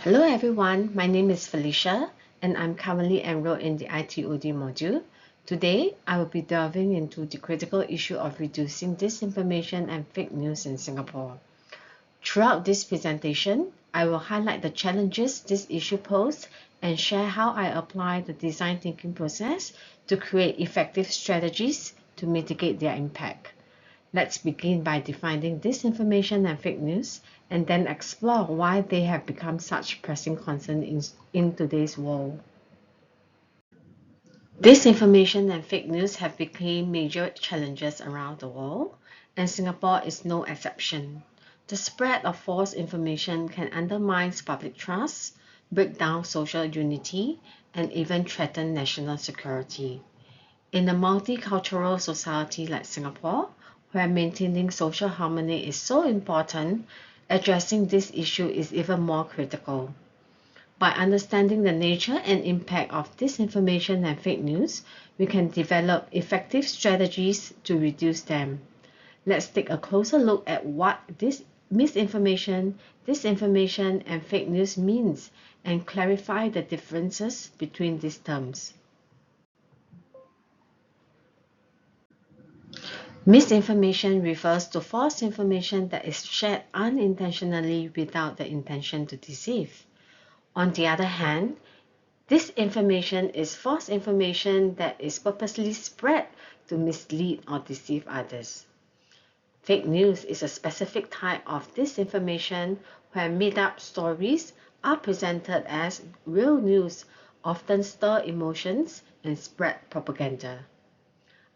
Hello everyone, my name is Felicia and I'm currently enrolled in the ITOD module. Today, I will be delving into the critical issue of reducing disinformation and fake news in Singapore. Throughout this presentation, I will highlight the challenges this issue poses and share how I apply the design thinking process to create effective strategies to mitigate their impact. Let's begin by defining disinformation and fake news, and then explore why they have become such pressing concerns in today's world. Disinformation and fake news have become major challenges around the world, and Singapore is no exception. The spread of false information can undermine public trust, break down social unity, and even threaten national security. In a multicultural society like Singapore, where maintaining social harmony is so important, addressing this issue is even more critical. By understanding the nature and impact of disinformation and fake news, we can develop effective strategies to reduce them. Let's take a closer look at what this misinformation, disinformation, and fake news means and clarify the differences between these terms. Misinformation refers to false information that is shared unintentionally without the intention to deceive. On the other hand, disinformation is false information that is purposely spread to mislead or deceive others. Fake news is a specific type of disinformation where made-up stories are presented as real news, often stir emotions and spread propaganda.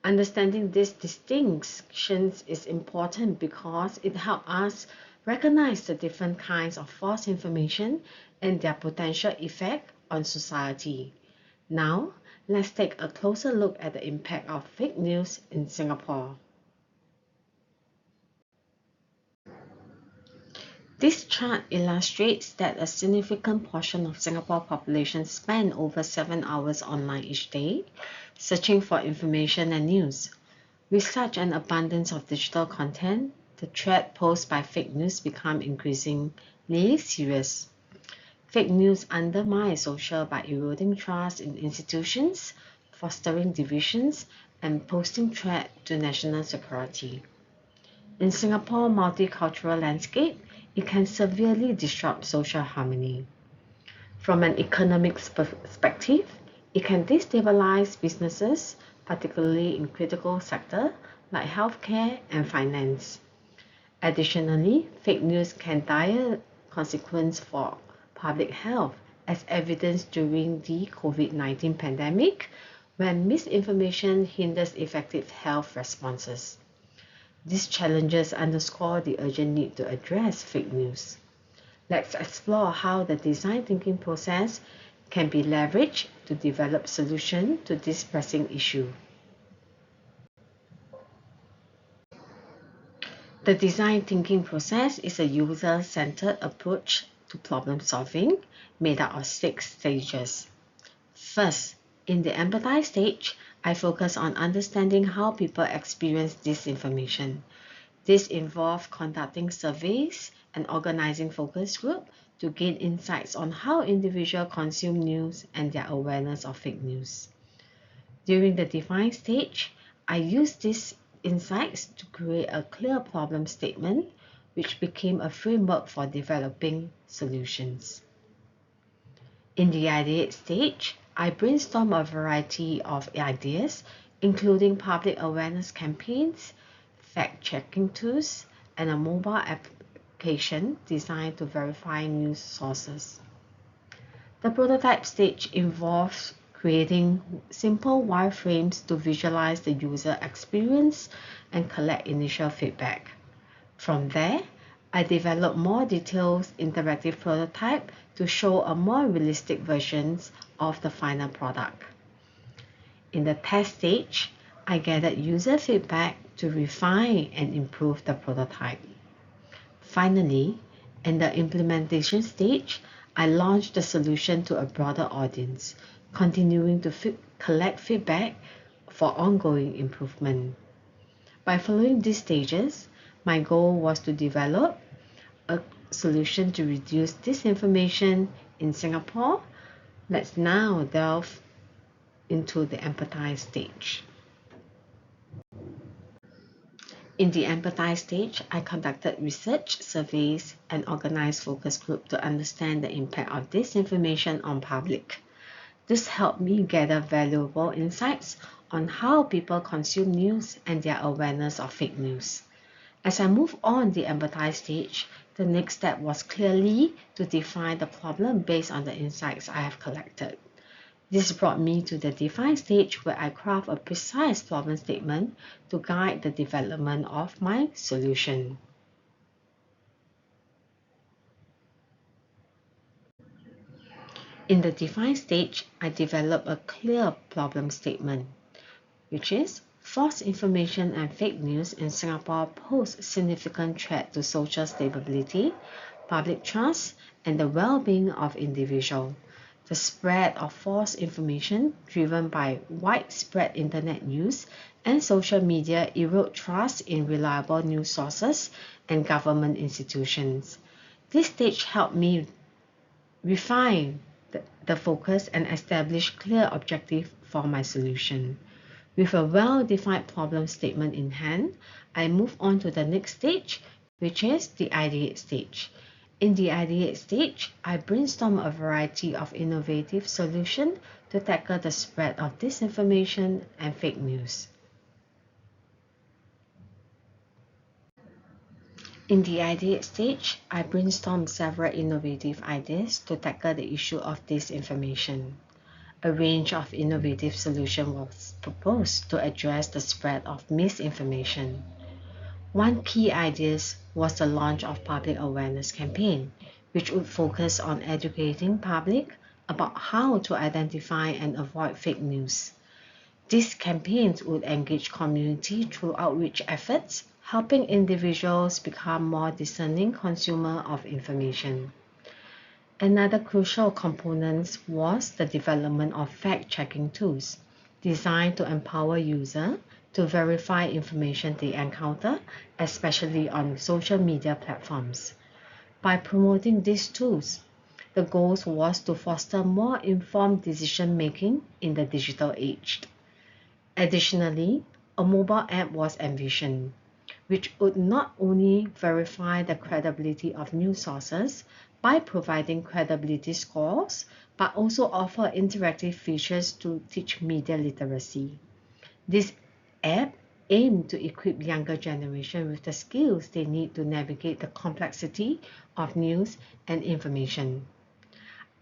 Understanding these distinctions is important because it helps us recognize the different kinds of false information and their potential effect on society. Now, let's take a closer look at the impact of fake news in Singapore. This chart illustrates that a significant portion of Singapore population spend over 7 hours online each day, searching for information and news. With such an abundance of digital content, the threat posed by fake news becomes increasingly serious. Fake news undermines social by eroding trust in institutions, fostering divisions, and posing threat to national security. In Singapore's multicultural landscape, it can severely disrupt social harmony. From an economic perspective, it can destabilize businesses, particularly in critical sectors like healthcare and finance. Additionally, fake news can dire consequences for public health, as evidenced during the COVID-19 pandemic, when misinformation hinders effective health responses. These challenges underscore the urgent need to address fake news. Let's explore how the design thinking process can be leveraged to develop solutions to this pressing issue. The design thinking process is a user-centered approach to problem solving made up of 6 stages. First, in the empathize stage, I focus on understanding how people experience this information. This involves conducting surveys and organizing focus groups to gain insights on how individuals consume news and their awareness of fake news. During the define stage, I use these insights to create a clear problem statement, which became a framework for developing solutions. In the ideate stage, I brainstorm a variety of ideas, including public awareness campaigns, fact-checking tools, and a mobile application designed to verify news sources. The prototype stage involves creating simple wireframes to visualize the user experience and collect initial feedback. From there, I develop more detailed interactive prototype to show a more realistic version of the final product. In the test stage, I gathered user feedback to refine and improve the prototype. Finally, in the implementation stage, I launched the solution to a broader audience, continuing to collect feedback for ongoing improvement. By following these stages, my goal was to develop a solution to reduce disinformation in Singapore? Let's now delve into the empathize stage. In the empathize stage, I conducted research, surveys, and organized focus groups to understand the impact of disinformation on public. This helped me gather valuable insights on how people consume news and their awareness of fake news. As I moved on the empathize stage, the next step was clearly to define the problem based on the insights I have collected. This brought me to the define stage where I craft a precise problem statement to guide the development of my solution. In the define stage, I develop a clear problem statement, which is false information and fake news in Singapore pose significant threat to social stability, public trust, and the well-being of individuals. The spread of false information driven by widespread internet use and social media erode trust in reliable news sources and government institutions. This stage helped me refine the focus and establish clear objective for my solution. With a well-defined problem statement in hand, I move on to the next stage, which is the ideate stage. In the ideate stage, I brainstorm a variety of innovative solutions to tackle the spread of disinformation and fake news. In the ideate stage, I brainstorm several innovative ideas to tackle the issue of disinformation. A range of innovative solutions was proposed to address the spread of misinformation. One key idea was the launch of public awareness campaign, which would focus on educating public about how to identify and avoid fake news. These campaigns would engage community through outreach efforts, helping individuals become more discerning consumers of information. Another crucial component was the development of fact-checking tools designed to empower users to verify information they encounter, especially on social media platforms. By promoting these tools, the goal was to foster more informed decision-making in the digital age. Additionally, a mobile app was envisioned, which would not only verify the credibility of news sources by providing credibility scores, but also offer interactive features to teach media literacy. This app aimed to equip younger generation with the skills they need to navigate the complexity of news and information.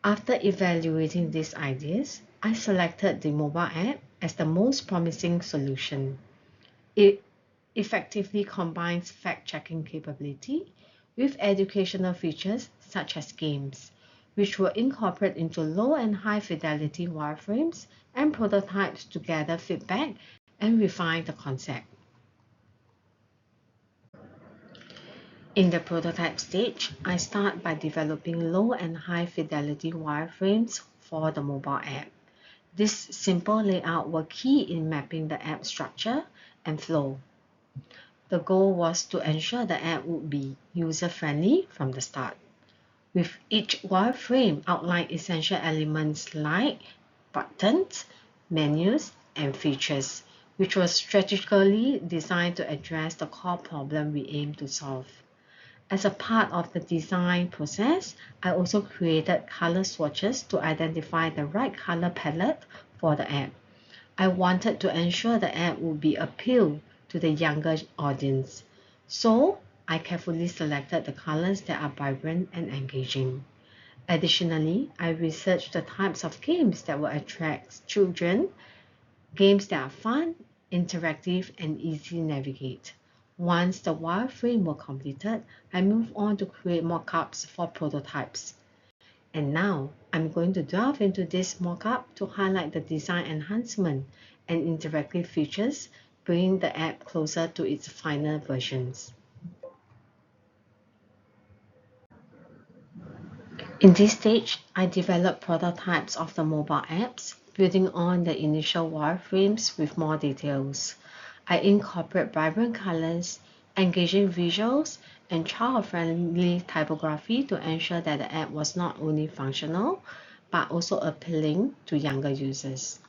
After evaluating these ideas, I selected the mobile app as the most promising solution. It effectively combines fact-checking capability with educational features such as games, which were incorporated into low and high fidelity wireframes and prototypes to gather feedback and refine the concept. In the prototype stage, I start by developing low and high fidelity wireframes for the mobile app. This simple layout were key in mapping the app structure and flow. The goal was to ensure the app would be user-friendly from the start, with each wireframe outline essential elements like buttons, menus, and features, which was strategically designed to address the core problem we aim to solve. As a part of the design process, I also created color swatches to identify the right color palette for the app. I wanted to ensure the app would be appeal to the younger audience. So, I carefully selected the colors that are vibrant and engaging. Additionally, I researched the types of games that will attract children, games that are fun, interactive, and easy to navigate. Once the wireframe were completed, I moved on to create mockups for prototypes. And now, I'm going to delve into this mockup to highlight the design enhancement and interactive features, bringing the app closer to its final versions. In this stage, I developed prototypes of the mobile apps, building on the initial wireframes with more details. I incorporate vibrant colors, engaging visuals, and child-friendly typography to ensure that the app was not only functional, but also appealing to younger users.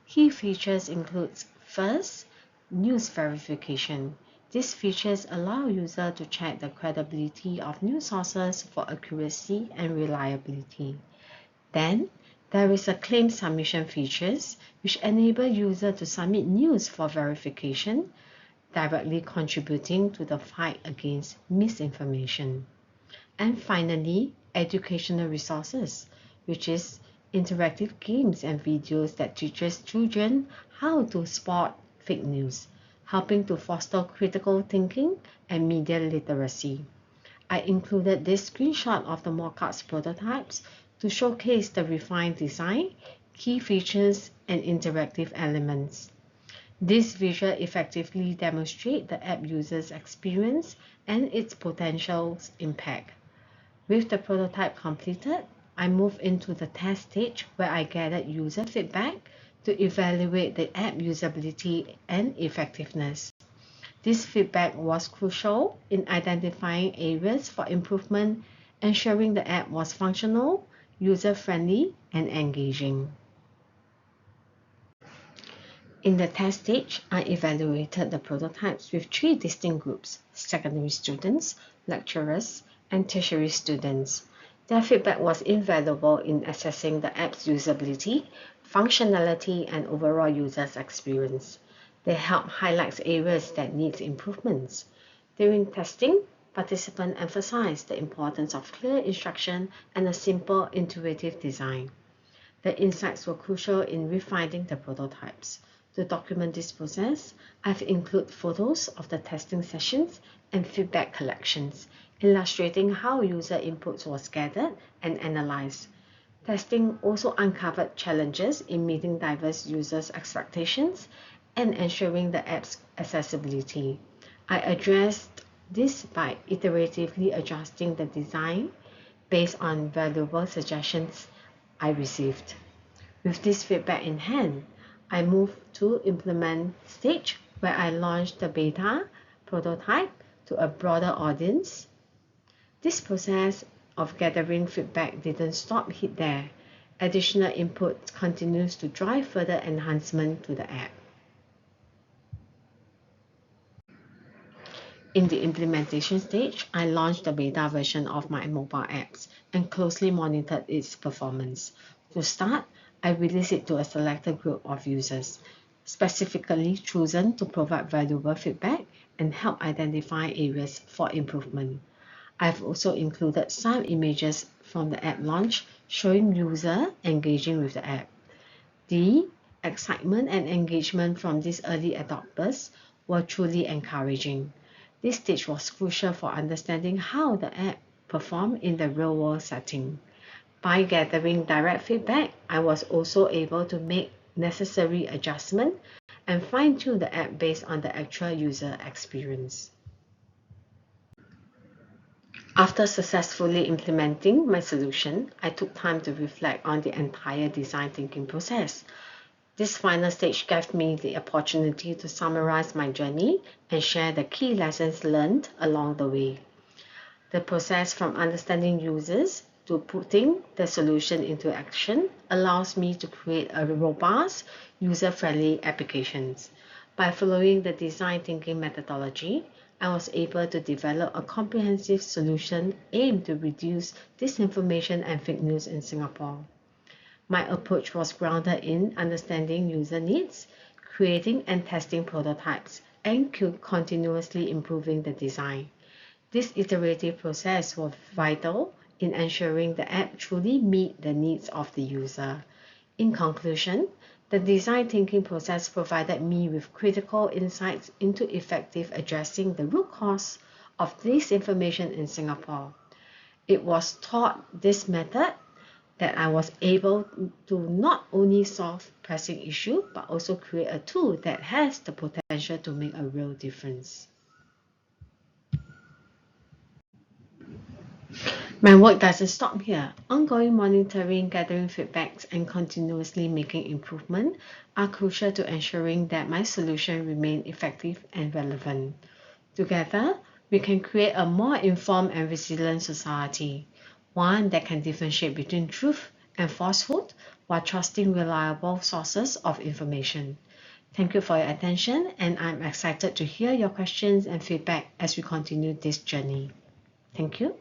Key features include first, news verification. These features allow users to check the credibility of news sources for accuracy and reliability. Then, there is a claim submission features which enable users to submit news for verification, directly contributing to the fight against misinformation. And finally, educational resources, which is interactive games and videos that teaches children how to spot fake news, helping to foster critical thinking and media literacy. I included this screenshot of the mock-ups prototypes to showcase the refined design, key features, and interactive elements. This visual effectively demonstrates the app user's experience and its potential impact. With the prototype completed, I moved into the test stage where I gathered user feedback to evaluate the app usability and effectiveness. This feedback was crucial in identifying areas for improvement, ensuring the app was functional, user-friendly, and engaging. In the test stage, I evaluated the prototypes with three distinct groups: secondary students, lecturers, and tertiary students. Their feedback was invaluable in assessing the app's usability, functionality, and overall user's experience. They help highlight areas that need improvements. During testing, participants emphasized the importance of clear instruction and a simple, intuitive design. The insights were crucial in refining the prototypes. To document this process, I've included photos of the testing sessions and feedback collections, illustrating how user input was gathered and analyzed. Testing also uncovered challenges in meeting diverse users' expectations and ensuring the app's accessibility. I addressed this by iteratively adjusting the design based on valuable suggestions I received. With this feedback in hand, I moved to implement stage where I launched the beta prototype to a broader audience. This process of gathering feedback didn't stop there. Additional input continues to drive further enhancement to the app. In the implementation stage, I launched the beta version of my mobile apps and closely monitored its performance. To start, I released it to a selected group of users, specifically chosen to provide valuable feedback and help identify areas for improvement. I've also included some images from the app launch showing users engaging with the app. The excitement and engagement from these early adopters were truly encouraging. This stage was crucial for understanding how the app performed in the real-world setting. By gathering direct feedback, I was also able to make necessary adjustments and fine-tune the app based on the actual user experience. After successfully implementing my solution, I took time to reflect on the entire design thinking process. This final stage gave me the opportunity to summarize my journey and share the key lessons learned along the way. The process from understanding users to putting the solution into action allows me to create a robust, user-friendly applications. By following the design thinking methodology, I was able to develop a comprehensive solution aimed to reduce disinformation and fake news in Singapore. My approach was grounded in understanding user needs, creating and testing prototypes, and continuously improving the design. This iterative process was vital in ensuring the app truly meet the needs of the user. In conclusion, the design thinking process provided me with critical insights into effective addressing the root cause of disinformation in Singapore. It was taught this method that I was able to not only solve pressing issues, but also create a tool that has the potential to make a real difference. My work doesn't stop here. Ongoing monitoring, gathering feedbacks, and continuously making improvement are crucial to ensuring that my solution remain effective and relevant. Together, we can create a more informed and resilient society, one that can differentiate between truth and falsehood while trusting reliable sources of information. Thank you for your attention, and I'm excited to hear your questions and feedback as we continue this journey. Thank you.